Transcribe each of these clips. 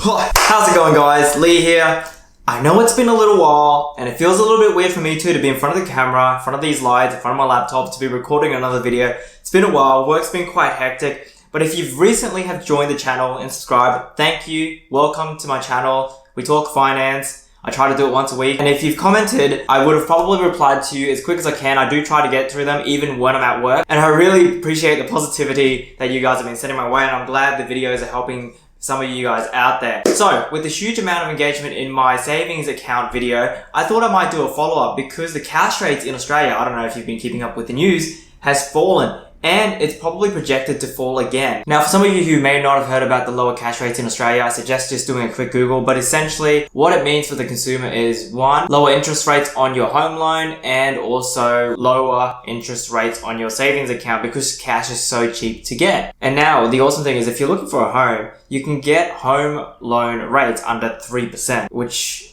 How's it going, guys? Lee here. I know it's been a little while and it feels a little bit weird for me too to be in front of the camera, in front of these lights, in front of my laptop, to be recording another video. It's been a while, work's been quite hectic, but if you've recently have joined the channel and subscribed, thank you. Welcome to my channel. We talk finance. I try to do it once a week, and if you've commented, I would have probably replied to you as quick as I can. I do try to get through them even when I'm at work, and I really appreciate the positivity that you guys have been sending my way, and I'm glad the videos are helping some of you guys out there. So, with the huge amount of engagement in my savings account video, I thought I might do a follow-up because the cash rates in Australia, I don't know if you've been keeping up with the news, has fallen. And it's probably projected to fall again. Now, for some of you who may not have heard about the lower cash rates in Australia, I suggest just doing a quick Google. But essentially, what it means for the consumer is 1, lower interest rates on your home loan, and also lower interest rates on your savings account because cash is so cheap to get. And now, the awesome thing is if you're looking for a home, you can get home loan rates under 3%, which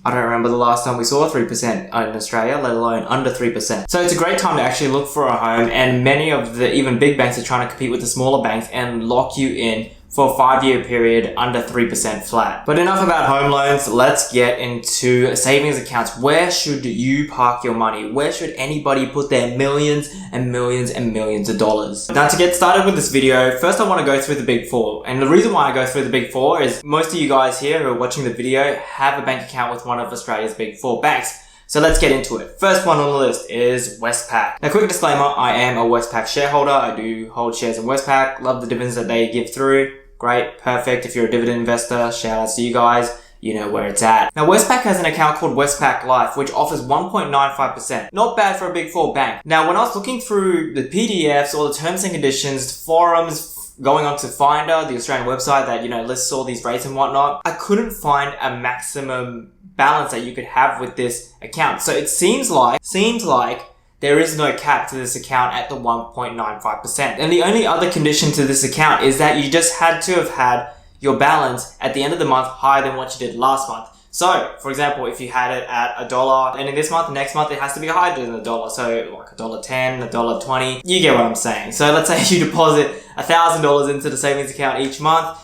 I don't remember the last time we saw 3% in Australia, let alone under 3%. So it's a great time to actually look for a home, and many of the even big banks are trying to compete with the smaller banks and lock you in for a 5-year period under 3% flat. But enough about home loans, let's get into savings accounts. Where should you park your money? Where should anybody put their millions and millions and millions of dollars? Now, to get started with this video, first I want to go through the big 4. And the reason why I go through the big 4 is most of you guys here who are watching the video have a bank account with one of Australia's big 4 banks. So let's get into it. First one on the list is Westpac. Now, quick disclaimer, I am a Westpac shareholder. I do hold shares in Westpac. Love the dividends that they give through. Great, perfect. If you're a dividend investor, shout out to you guys. You know where it's at. Now, Westpac has an account called Westpac Life, which offers 1.95%. Not bad for a big 4 bank. Now, when I was looking through the PDFs, all the terms and conditions, forums, going on to Finder, the Australian website that, lists all these rates and whatnot, I couldn't find a maximum balance that you could have with this account. So it seems like there is no cap to this account at the 1.95%. And the only other condition to this account is that you just had to have had your balance at the end of the month higher than what you did last month. So, for example, if you had it at $1, and in this month, next month, it has to be higher than $1. So, like $1.10, $1.20. You get what I'm saying. So, let's say you deposit $1,000 into the savings account each month.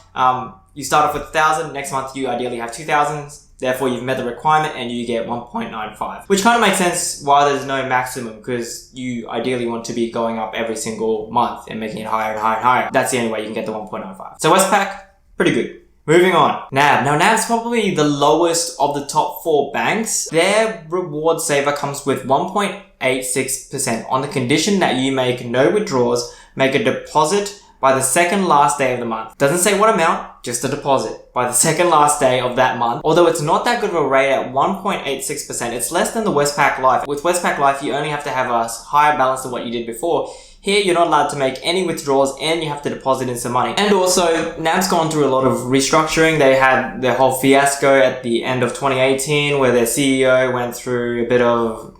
You start off with $1,000. Next month, you ideally have $2,000. Therefore, you've met the requirement and you get 1.95. Which kind of makes sense why there's no maximum, because you ideally want to be going up every single month and making it higher and higher and higher. That's the only way you can get the 1.95. So Westpac, pretty good. Moving on. NAB. Now, NAB's probably the lowest of the top 4 banks. Their reward saver comes with 1.86% on the condition that you make no withdrawals, make a deposit by the second last day of the month. Doesn't say what amount, just a deposit by the second last day of that month. Although it's not that good of a rate at 1.86%, it's less than the Westpac Life. With Westpac Life, you only have to have a higher balance than what you did before. Here, you're not allowed to make any withdrawals and you have to deposit in some money. And also, NAB's gone through a lot of restructuring. They had their whole fiasco at the end of 2018 where their CEO went through a bit of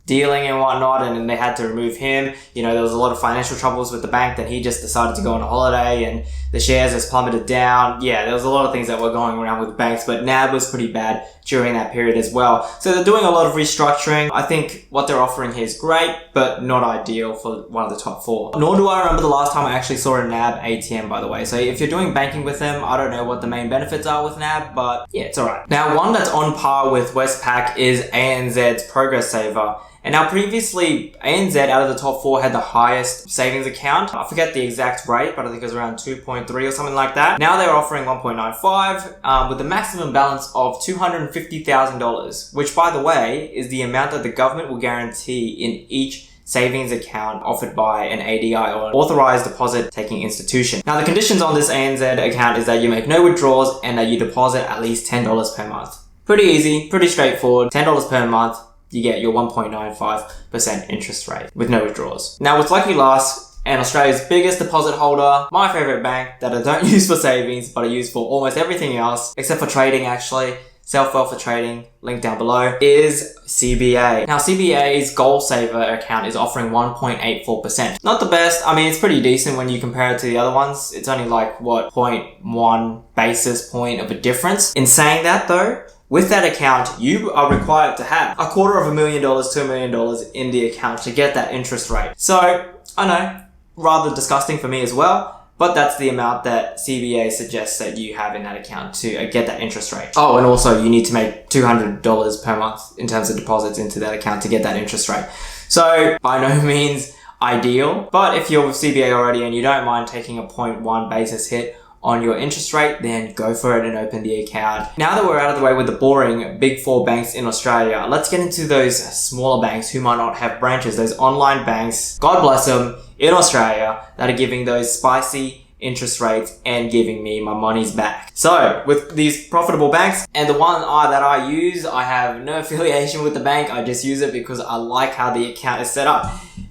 dealing and whatnot, and then they had to remove him. There was a lot of financial troubles with the bank, then he just decided to go on a holiday and the shares has plummeted down. Yeah, there was a lot of things that were going around with banks, but NAB was pretty bad during that period as well. So they're doing a lot of restructuring. I think what they're offering here is great, but not ideal for one of the top 4. Nor do I remember the last time I actually saw a NAB ATM, by the way. So if you're doing banking with them, I don't know what the main benefits are with NAB, but yeah, it's alright. Now, one that's on par with Westpac is ANZ's Progress Saver. And now previously, ANZ out of the top 4 had the highest savings account. I forget the exact rate, but I think it was around 2.3 or something like that. Now they're offering 1.95 with a maximum balance of $250,000, which, by the way, is the amount that the government will guarantee in each savings account offered by an ADI or authorized deposit taking institution. Now, the conditions on this ANZ account is that you make no withdrawals and that you deposit at least $10 per month. Pretty easy, pretty straightforward. $10 per month. You get your 1.95% interest rate with no withdrawals. Now, with Lucky Last and Australia's biggest deposit holder, my favorite bank that I don't use for savings, but I use for almost everything else, except for trading actually, self-wealth for trading, link down below, is CBA. Now, CBA's Goal Saver account is offering 1.84%. Not the best. I mean, it's pretty decent when you compare it to the other ones. It's only like, 0.1 basis point of a difference. In saying that though, with that account, you are required to have $250,000 to $1 million in the account to get that interest rate. So, I know, rather disgusting for me as well. but that's the amount that CBA suggests that you have in that account to get that interest rate. Oh, and also you need to make $200 per month in terms of deposits into that account to get that interest rate. So by no means ideal, but if you're with CBA already and you don't mind taking a 0.1 basis hit on your interest rate, then go for it and open the account. Now that we're out of the way with the boring big four banks in Australia, let's get into those smaller banks who might not have branches, those online banks, God bless them, in Australia, that are giving those spicy interest rates and giving me my money's back. So with these profitable banks, and the one that I use, I have no affiliation with the bank, I just use it because I like how the account is set up,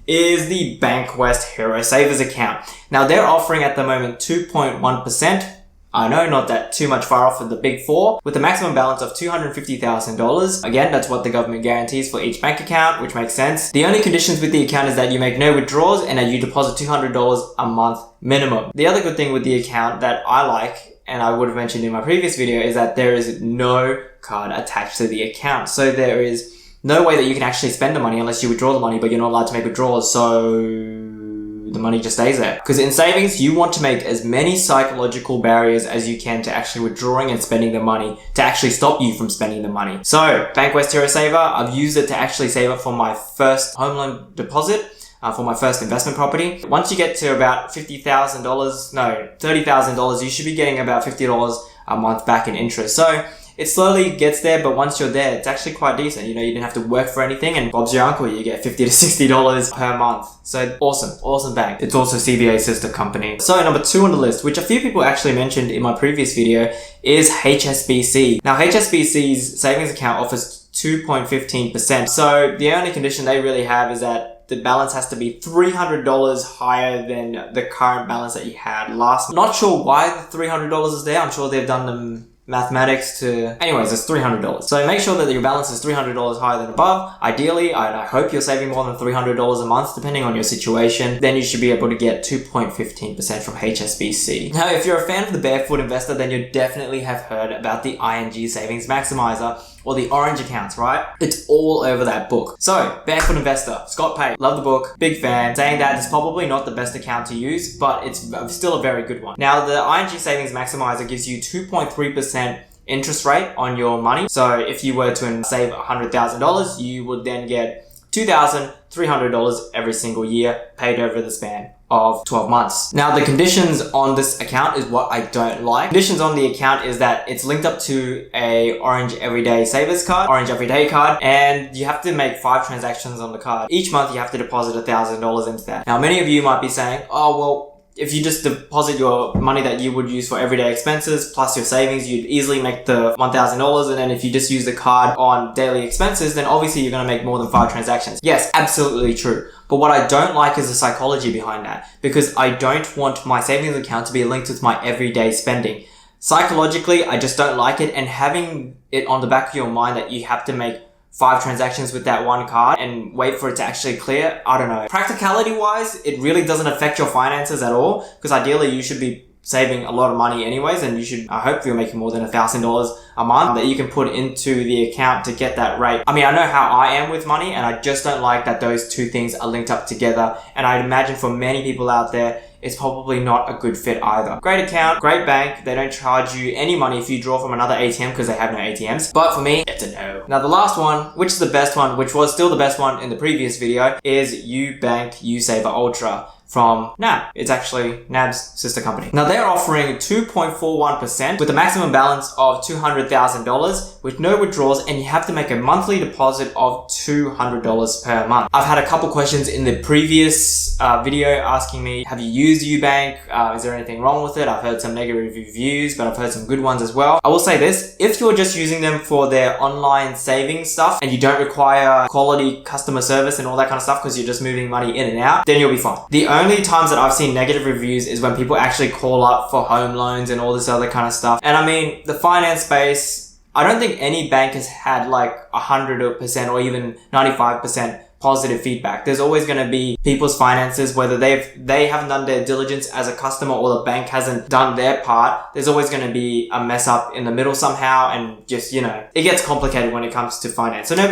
is the Bankwest Hero Savers account. Now they're offering at the moment 2.1%. I know, not that too much far off of the big four, with a maximum balance of $250,000. Again, that's what the government guarantees for each bank account, which makes sense. The only conditions with the account is that you make no withdrawals and that you deposit $200 a month minimum. The other good thing with the account that I like, and I would have mentioned in my previous video, is that there is no card attached to the account. So there is no way that you can actually spend the money unless you withdraw the money, but you're not allowed to make withdrawals, so the money just stays there. Because in savings, you want to make as many psychological barriers as you can to actually withdrawing and spending the money to actually stop you from spending the money. So Bankwest Hero Saver, I've used it to actually save up for my first home loan deposit. For my first investment property. Once you get to about $30,000, you should be getting about $50 a month back in interest. So it slowly gets there, but once you're there, it's actually quite decent. You know, you didn't have to work for anything, and Bob's your uncle, you get $50 to $60 per month. So awesome bank. It's also CBA's sister company. So number 2 on the list, which a few people actually mentioned in my previous video, is HSBC. Now HSBC's savings account offers 2.15%. So the only condition they really have is that the balance has to be $300 higher than the current balance that you had last month. Not sure why the $300 is there. I'm sure they've done the mathematics to... Anyways, it's $300. So make sure that your balance is $300 higher than above. Ideally, I hope you're saving more than $300 a month, depending on your situation. Then you should be able to get 2.15% from HSBC. Now, if you're a fan of the Barefoot Investor, then you definitely have heard about the ING Savings Maximizer, or the orange accounts, right? It's all over that book. So, Barefoot Investor, Scott Page, love the book, big fan, saying that it's probably not the best account to use, but it's still a very good one. Now, the ING Savings Maximizer gives you 2.3% interest rate on your money. So, if you were to save $100,000, you would then get $2,300 every single year paid over the span of 12 months. Now, the conditions on this account is what I don't like. Conditions on the account is that it's linked up to a Orange Everyday Savers card, Orange Everyday card, and you have to make 5 transactions on the card. Each month you have to deposit $1,000 into that. Now, many of you might be saying, oh, well, if you just deposit your money that you would use for everyday expenses plus your savings, you'd easily make the $1,000. And then if you just use the card on daily expenses, then obviously you're going to make more than 5 transactions. Yes, absolutely true. But what I don't like is the psychology behind that, because I don't want my savings account to be linked with my everyday spending. Psychologically, I just don't like it, and having it on the back of your mind that you have to make 5 transactions with that one card and wait for it to actually clear, I don't know. Practicality wise, it really doesn't affect your finances at all, because ideally you should be saving a lot of money anyways, and you should, I hope you're making more than $1,000 a month that you can put into the account to get that rate. I mean, I know how I am with money, and I just don't like that those two things are linked up together, and I'd imagine for many people out there, it's probably not a good fit either. Great account, great bank. They don't charge you any money if you draw from another ATM because they have no ATMs. But for me, it's a no. Now the last one, which is the best one, which was still the best one in the previous video, is UBank USaver Ultra from NAB. It's actually NAB's sister company. Now they're offering 2.41% with a maximum balance of $200,000 with no withdrawals, and you have to make a monthly deposit of $200 per month. I've had a couple questions in the previous video asking me, have you used UBank? Is there anything wrong with it? I've heard some negative reviews, but I've heard some good ones as well. I will say this, if you're just using them for their online savings stuff and you don't require quality customer service and all that kind of stuff because you're just moving money in and out, then you'll be fine. The only times that I've seen negative reviews is when people actually call up for home loans and all this other kind of stuff. And I mean, the finance space, I don't think any bank has had like 100% or even 95% positive feedback. There's always going to be people's finances, whether they haven't done their diligence as a customer or the bank hasn't done their part. There's always going to be a mess up in the middle somehow, and just, it gets complicated when it comes to finance. So not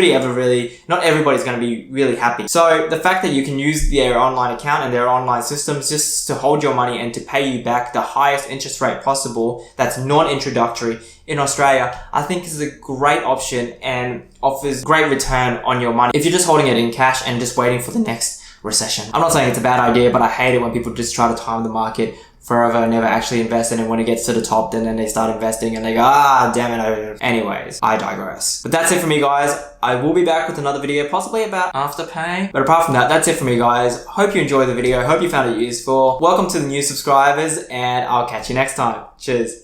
everybody's going to be really happy. So the fact that you can use their online account and their online systems just to hold your money and to pay you back the highest interest rate possible, that's non-introductory in Australia, I think is a great option and offers great return on your money if you're just holding it in cash and just waiting for the next recession. I'm not saying it's a bad idea, but I hate it when people just try to time the market forever and never actually invest, and then when it gets to the top, then they start investing and they go, damn it. Anyways, I digress. But that's it for me, guys. I will be back with another video, possibly about Afterpay. But apart from that, that's it for me, guys. Hope you enjoyed the video. Hope you found it useful. Welcome to the new subscribers, and I'll catch you next time. Cheers.